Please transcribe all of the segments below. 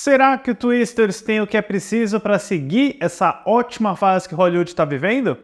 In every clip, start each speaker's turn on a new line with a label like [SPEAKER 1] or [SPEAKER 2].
[SPEAKER 1] Será que o Twisters tem o que é preciso para seguir essa ótima fase que Hollywood está vivendo?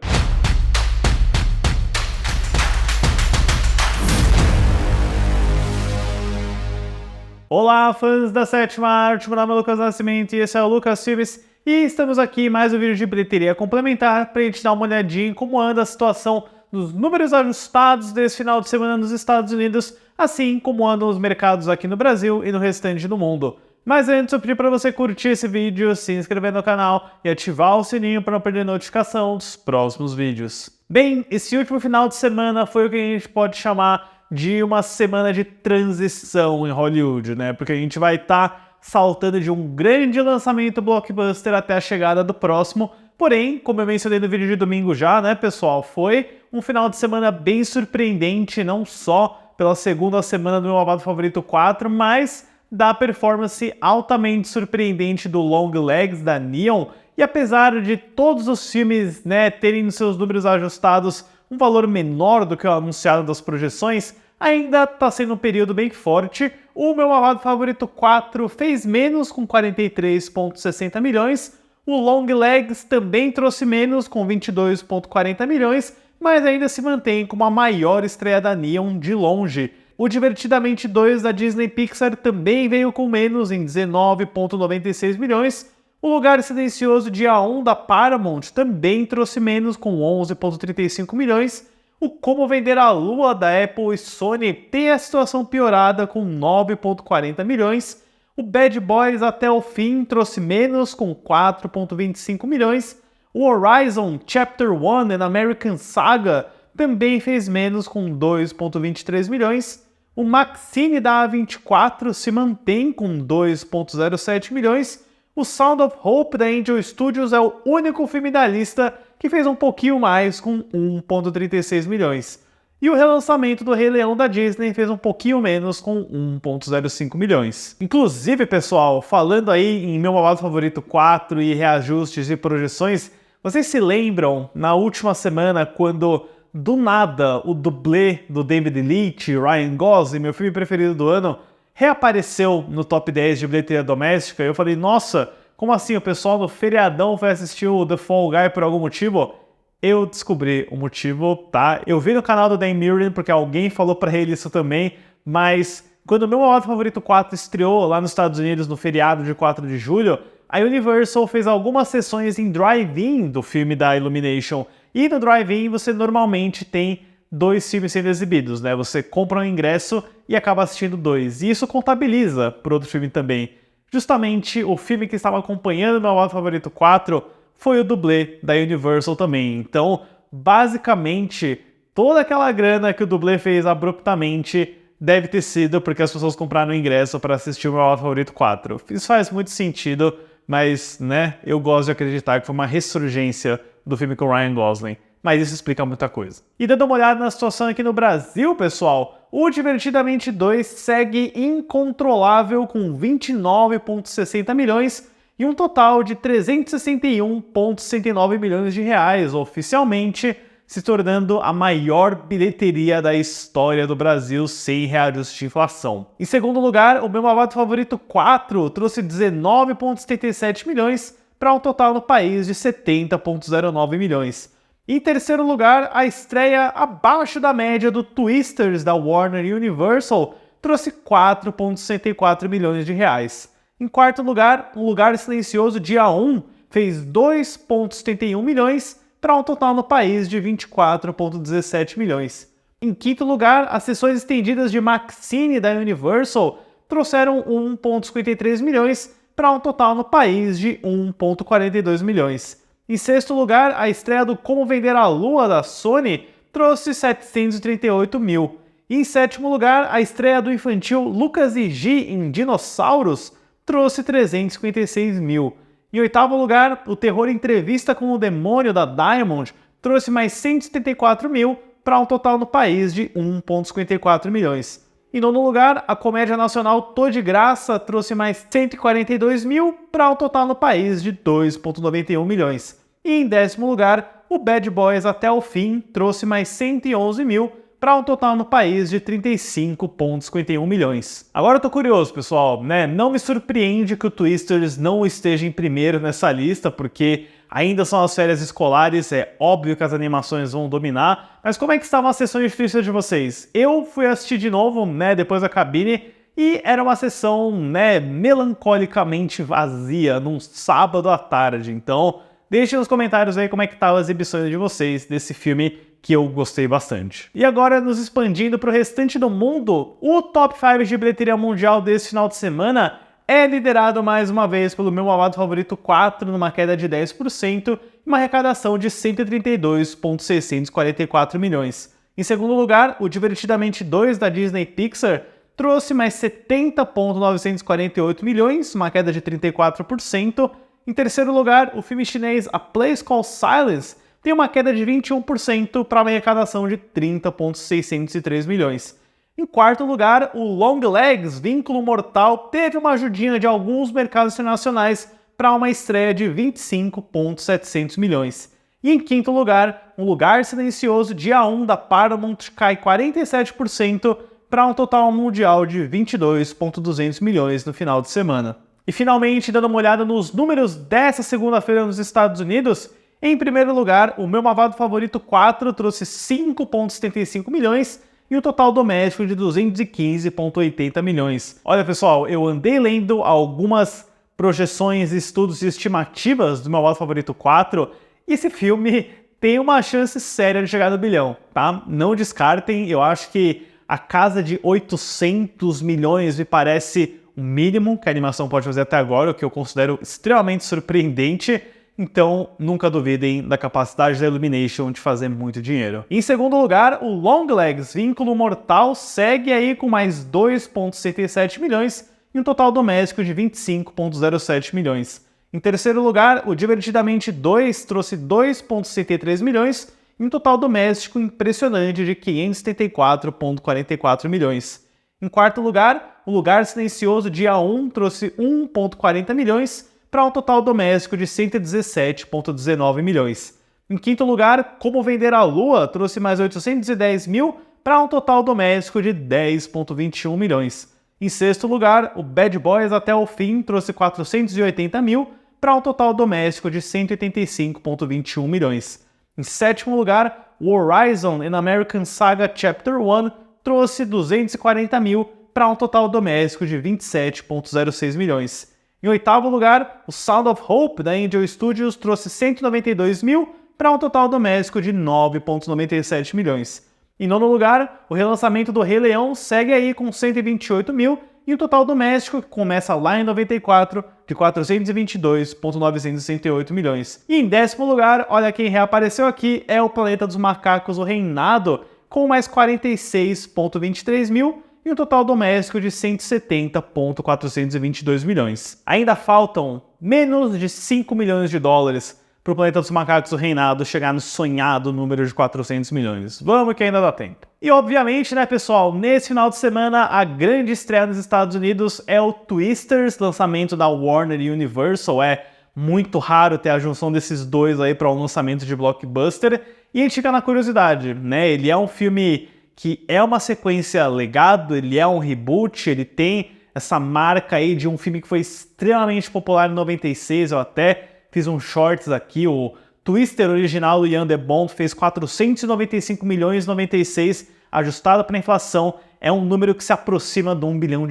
[SPEAKER 1] Olá, fãs da sétima arte, meu nome é Lucas Nascimento e esse é o Lucas Filmes e estamos aqui em mais um vídeo de bilheteria complementar para a gente dar uma olhadinha em como anda a situação dos números ajustados desse final de semana nos Estados Unidos, assim como andam os mercados aqui no Brasil e no restante do mundo. Mas antes eu pedi para você curtir esse vídeo, se inscrever no canal e ativar o sininho para não perder notificação dos próximos vídeos. Bem, esse último final de semana foi o que a gente pode chamar de uma semana de transição em Hollywood, né? Porque a gente vai estar saltando de um grande lançamento blockbuster até a chegada do próximo. Porém, como eu mencionei no vídeo de domingo já, né, pessoal, foi um final de semana bem surpreendente, não só pela segunda semana do meu Malvado Favorito 4, mas da performance altamente surpreendente do Long Legs, da Neon, e apesar de todos os filmes, né, terem nos seus números ajustados um valor menor do que o anunciado das projeções, ainda está sendo um período bem forte. O meu Malvado Favorito 4 fez menos com 43,60 milhões, o Long Legs também trouxe menos com 22,40 milhões, mas ainda se mantém como a maior estreia da Neon de longe. O Divertidamente 2 da Disney Pixar também veio com menos em 19,96 milhões. O Lugar Silencioso Dia 1 da Paramount também trouxe menos com 11,35 milhões. O Como Vender a Lua da Apple e Sony tem a situação piorada com 9,40 milhões. O Bad Boys Até o Fim trouxe menos com 4,25 milhões. O Horizon Chapter 1 and American Saga também fez menos com 2,23 milhões. O Maxine da A24 se mantém com 2,07 milhões. O Sound of Hope da Angel Studios é o único filme da lista que fez um pouquinho mais com 1,36 milhões. E o relançamento do Rei Leão da Disney fez um pouquinho menos com 1,05 milhões. Inclusive, pessoal, falando aí em Meu Malvado Favorito 4 e reajustes e projeções, vocês se lembram na última semana quando do nada o dublê do David Leitch, Ryan Gosling, meu filme preferido do ano, reapareceu no top 10 de bilheteria doméstica? Eu falei, nossa, como assim? O pessoal no feriadão vai assistir o The Fall Guy por algum motivo? Eu descobri o motivo, tá? Eu vi no canal do Dan Mirren porque alguém falou pra ele isso também, mas quando o Meu Malvado Favorito 4 estreou lá nos Estados Unidos no feriado de 4 de julho, a Universal fez algumas sessões em drive-in do filme da Illumination. E no drive-in você normalmente tem 2 filmes sendo exibidos, né? Você compra um ingresso e acaba assistindo 2. E isso contabiliza para outro filme também. Justamente o filme que estava acompanhando o Meu Malvado Favorito 4 foi o dublê da Universal também. Então, basicamente, toda aquela grana que o dublê fez abruptamente deve ter sido porque as pessoas compraram o ingresso para assistir o Meu Malvado Favorito 4. Isso faz muito sentido, mas, né, eu gosto de acreditar que foi uma ressurgência do filme com o Ryan Gosling. Mas isso explica muita coisa. E dando uma olhada na situação aqui no Brasil, pessoal, o Divertidamente 2 segue incontrolável com 29,60 milhões e um total de 361,69 milhões de reais, oficialmente se tornando a maior bilheteria da história do Brasil sem reajuste de inflação. Em segundo lugar, o Meu Malvado Favorito 4 trouxe 19,77 milhões para um total no país de 70,09 milhões. Em terceiro lugar, a estreia abaixo da média do Twisters da Warner e Universal trouxe 4,64 milhões de reais. Em quarto lugar, O Lugar Silencioso Dia 1 fez 2,71 milhões para um total no país de 24,17 milhões. Em quinto lugar, as sessões estendidas de Maxine da Universal trouxeram 1,53 milhões para um total no país de 1,42 milhões. Em sexto lugar, a estreia do Como Vender a Lua da Sony trouxe 738 mil. E em sétimo lugar, a estreia do infantil Lucas e Gi em Dinossauros trouxe 356 mil. Em oitavo lugar, o terror Entrevista com o Demônio da Diamond trouxe mais 174 mil para um total no país de 1,54 milhões. Em nono lugar, a comédia nacional Tô de Graça trouxe mais 142 mil para um total no país de 2,91 milhões. E em décimo lugar, o Bad Boys Até o Fim trouxe mais 111 mil para um total no país de 35,51 milhões. Agora eu tô curioso, pessoal, né? Não me surpreende que o Twisters não esteja em primeiro nessa lista, porque ainda são as férias escolares, é óbvio que as animações vão dominar, mas como é que estavam as sessões de Twister de vocês? Eu fui assistir de novo, né, depois da cabine, e era uma sessão, né, melancolicamente vazia, num sábado à tarde, então deixem nos comentários aí como é que estavam as exibições de vocês desse filme que eu gostei bastante. E agora, nos expandindo para o restante do mundo, o Top 5 de bilheteria mundial desse final de semana é liderado mais uma vez pelo Meu Malvado Favorito 4, numa queda de 10%, e uma arrecadação de 132,644 milhões. Em segundo lugar, o Divertidamente 2 da Disney Pixar trouxe mais 70,948 milhões, uma queda de 34%. Em terceiro lugar, o filme chinês A Place Called Silence tem uma queda de 21% para uma arrecadação de 30,603 milhões. Em quarto lugar, o Long Legs, Vínculo Mortal, teve uma ajudinha de alguns mercados internacionais para uma estreia de 25,700 milhões. E em quinto lugar, Um Lugar Silencioso, Dia 1 da Paramount, cai 47% para um total mundial de 22,200 milhões no final de semana. E finalmente, dando uma olhada nos números dessa segunda-feira nos Estados Unidos, em primeiro lugar, o Meu Malvado Favorito 4 trouxe 5,75 milhões e um total doméstico de 215,80 milhões. Olha, pessoal, eu andei lendo algumas projeções, estudos e estimativas do Meu Malvado Favorito 4 e esse filme tem uma chance séria de chegar no bilhão, tá? Não descartem, eu acho que a casa de 800 milhões me parece o mínimo que a animação pode fazer até agora, o que eu considero extremamente surpreendente. Então, nunca duvidem da capacidade da Illumination de fazer muito dinheiro. Em segundo lugar, o Long Legs, Vínculo Mortal, segue aí com mais 2,67 milhões e um total doméstico de 25,07 milhões. Em terceiro lugar, o Divertidamente 2 trouxe 2,63 milhões e um total doméstico impressionante de 574,44 milhões. Em quarto lugar, o Lugar Silencioso Dia 1 trouxe 1,40 milhões para um total doméstico de 117,19 milhões. Em quinto lugar, Como Vender a Lua trouxe mais 810 mil para um total doméstico de 10,21 milhões. Em sexto lugar, o Bad Boys Até o Fim trouxe 480 mil para um total doméstico de 185,21 milhões. Em sétimo lugar, o Horizon An American Saga Chapter 1 trouxe 240 mil para um total doméstico de 27,06 milhões. Em oitavo lugar, o Sound of Hope da Angel Studios trouxe 192 mil para um total doméstico de 9,97 milhões. Em nono lugar, o relançamento do Rei Leão segue aí com 128 mil e o total doméstico, que começa lá em 94, de 422,968 milhões. E em décimo lugar, olha quem reapareceu aqui, é o Planeta dos Macacos, o Reinado, com mais 46,23 mil e um total doméstico de 170,422 milhões. Ainda faltam menos de 5 milhões de dólares para o Planeta dos Macacos, o Reinado, chegar no sonhado número de 400 milhões. Vamos que ainda dá tempo. E obviamente, né, pessoal, nesse final de semana, a grande estreia nos Estados Unidos é o Twisters, lançamento da Warner e Universal. É muito raro ter a junção desses dois aí para um lançamento de blockbuster. E a gente fica na curiosidade, né? Ele é um filme que é uma sequência legado, ele é um reboot, ele tem essa marca aí de um filme que foi extremamente popular em 96, eu até fiz um shorts aqui, o Twister original do Ian The Bond fez 495 milhões e 96, ajustado para a inflação, é um número que se aproxima de $1 bilhão.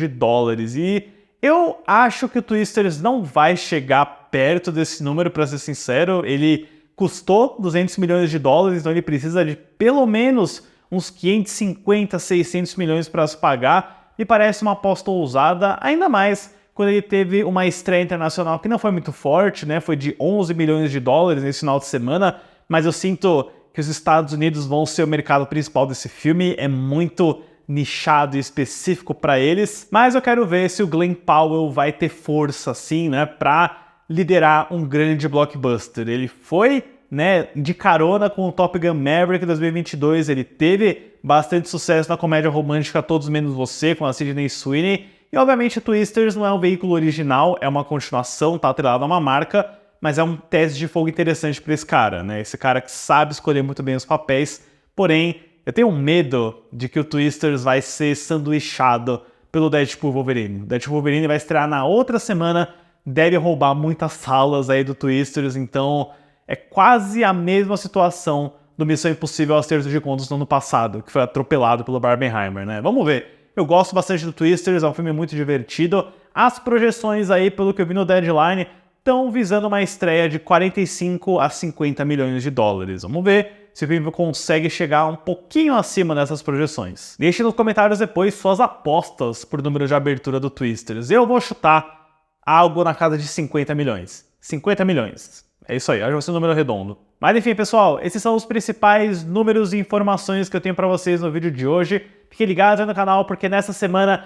[SPEAKER 1] E eu acho que o Twisters não vai chegar perto desse número, para ser sincero. Ele custou 200 milhões de dólares, então ele precisa de pelo menos uns 550, 600 milhões para se pagar. Me parece uma aposta ousada, ainda mais quando ele teve uma estreia internacional que não foi muito forte, né? Foi de 11 milhões de dólares nesse final de semana, mas eu sinto que os Estados Unidos vão ser o mercado principal desse filme, é muito nichado e específico para eles, mas eu quero ver se o Glen Powell vai ter força assim, né, para liderar um grande blockbuster. Ele foi, né, de carona com o Top Gun Maverick 2022, ele teve bastante sucesso na comédia romântica Todos Menos Você, com a Sydney Sweeney. E obviamente o Twisters não é um veículo original, é uma continuação, tá atrelado a uma marca, mas é um teste de fogo interessante para esse cara, né? Esse cara que sabe escolher muito bem os papéis, porém Eu tenho medo de que o Twisters vai ser sanduichado pelo Deadpool Wolverine. O Deadpool Wolverine vai estrear na outra semana, deve roubar muitas salas aí do Twisters, então é quase a mesma situação do Missão Impossível Acerto de Contas no ano passado, que foi atropelado pelo Barbenheimer, né? Vamos ver. Eu gosto bastante do Twisters, é um filme muito divertido. As projeções aí, pelo que eu vi no Deadline, estão visando uma estreia de 45 a 50 milhões de dólares. Vamos ver se o filme consegue chegar um pouquinho acima dessas projeções. Deixe nos comentários depois suas apostas por número de abertura do Twisters. Eu vou chutar algo na casa de 50 milhões. 50 milhões. É isso aí, acho que vai ser um número redondo. Mas enfim, pessoal, esses são os principais números e informações que eu tenho para vocês no vídeo de hoje. Fiquem ligados aí no canal, porque nessa semana,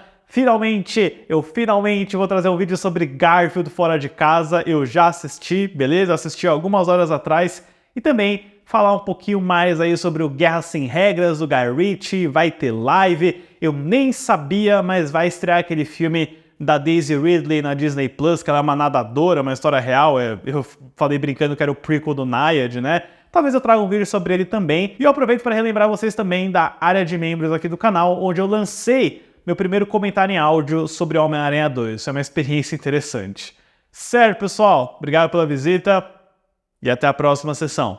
[SPEAKER 1] eu finalmente vou trazer um vídeo sobre Garfield Fora de Casa. Eu já assisti, beleza? Assisti algumas horas atrás. E também falar um pouquinho mais aí sobre o Guerra Sem Regras, do Guy Ritchie. Vai ter live. Eu nem sabia, mas vai estrear aquele filme da Daisy Ridley na Disney Plus, que ela é uma nadadora, uma história real. Eu falei brincando que era o prequel do Naiad, né? Talvez eu traga um vídeo sobre ele também. E eu aproveito para relembrar vocês também da área de membros aqui do canal, onde eu lancei meu primeiro comentário em áudio sobre Homem-Aranha 2. Isso é uma experiência interessante. Certo, pessoal? Obrigado pela visita e até a próxima sessão.